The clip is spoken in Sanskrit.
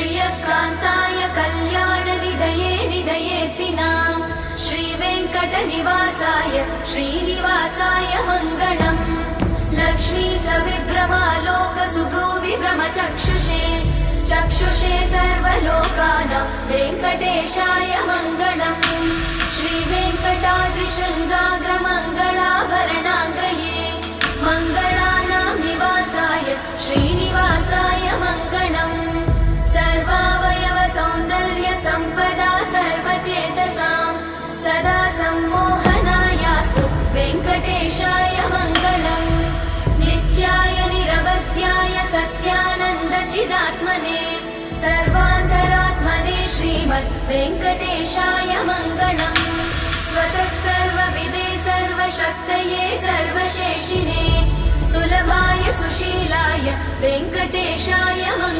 श्रियकान्ताय कल्याणनिधये निधयेऽर्थिनाम् श्रीवेङ्कटनिवासाय श्रीनिवासाय मङ्गलम् लक्ष्मी सविभ्रमालोकसुभ्रूविभ्रमचक्षुषे चक्षुषे सर्वलोकानां वेङ्कटेशाय मङ्गलम् श्रीवेङ्कटाद्रिशृङ्गाग्रमङ्गलाभरणाग्रये मङ्गलानां निवासाय श्रीनिवासाय मङ्गलम् सर्वावयव सौन्दर्य सम्पदा सर्वचेतसां सदा सम्मोहनायास्तु वेङ्कटेशाय मङ्गलम् नित्याय निरवध्याय सत्यानन्दचिदात्मने सर्वान्तरात्मने श्रीमद् वेङ्कटेशाय मङ्गलम् स्वतः सर्वविदे सर्वशक्तये सर्वशेषिने सुलभाय सुशीलाय वेङ्कटेशाय मङ्गलम्।